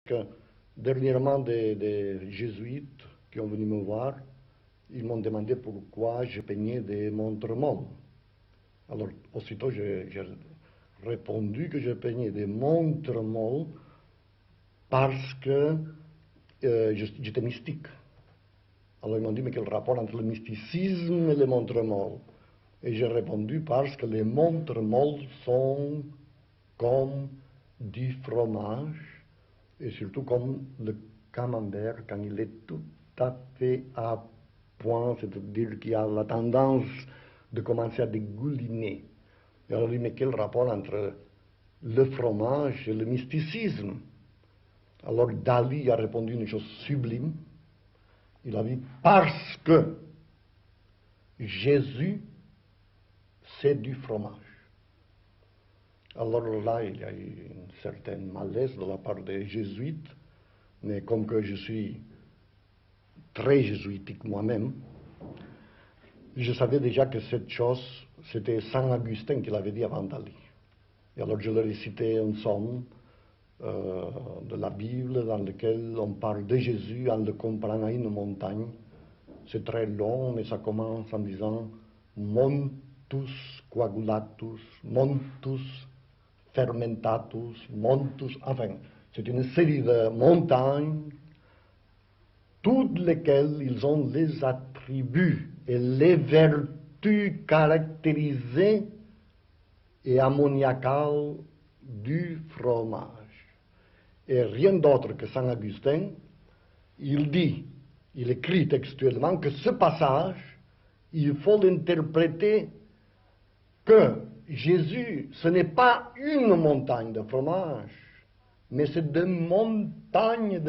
Que dernièrement, des jésuites qui ont venu me voir, ils m'ont demandé pourquoi je peignais des montres molles. Alors, aussitôt, j'ai répondu que je peignais des montres molles parce que j'étais mystique. Alors, ils m'ont dit, mais quel rapport entre le mysticisme et les montres molles? Et j'ai répondu, parce que les montres molles sont comme du fromage, et surtout comme le camembert quand il est tout à fait à point, c'est-à-dire qu'il a la tendance de commencer à dégouliner. Et alors, mais quel rapport entre le fromage et le mysticisme? Alors Dali a répondu une chose sublime. Il a dit, parce que Jésus, c'est du fromage. Alors là, il y a eu une certaine malaise de la part des jésuites, mais comme que je suis très jésuitique moi-même, je savais déjà que cette chose, c'était Saint Augustin qui l'avait dit avant Dali. Et alors je leur ai cité un psaume de la Bible dans lequel on parle de Jésus en le comparant à une montagne. C'est très long, mais ça commence en disant « Montus coagulatus, montus fermentatus, montus », enfin, c'est une série de montagnes, toutes lesquelles ils ont les attributs et les vertus caractérisées et ammoniacales du fromage. Et rien d'autre que Saint Augustin, il écrit textuellement que ce passage, il faut l'interpréter que Jésus, ce n'est pas une montagne de fromage, mais c'est des montagnes et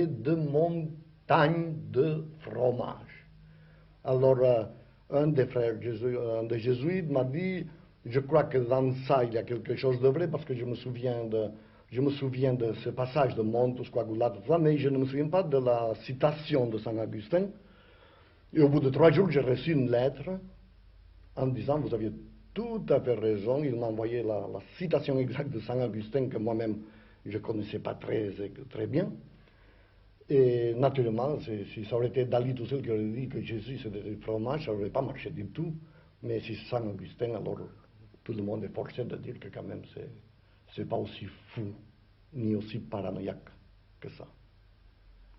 de montagnes de fromage. Alors, un des frères jésuites m'a dit, je crois que dans ça, il y a quelque chose de vrai, parce que je me souviens de ce passage de Montus coagulatus, mais je ne me souviens pas de la citation de Saint Augustin. Et au bout de 3 jours, j'ai reçu une lettre en disant, vous aviez tout à fait raison. Il m'a envoyé la citation exacte de Saint Augustin, que moi-même, je ne connaissais pas très bien. Et naturellement, si ça aurait été Dali tout seul qui aurait dit que Jésus c'était du fromage, ça n'aurait pas marché du tout. Mais si Saint Augustin, alors tout le monde est forcé de dire que quand même c'est pas aussi fou ni aussi paranoïaque que ça.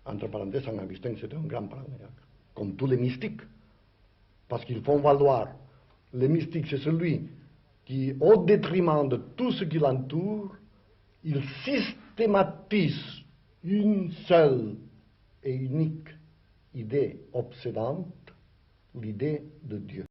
Entre parenthèses, Saint Augustin c'était un grand paranoïaque, comme tous les mystiques, parce qu'ils font valoir. Le mystique, c'est celui qui, au détriment de tout ce qui l'entoure, il systématise une seule et unique idée obsédante, l'idée de Dieu.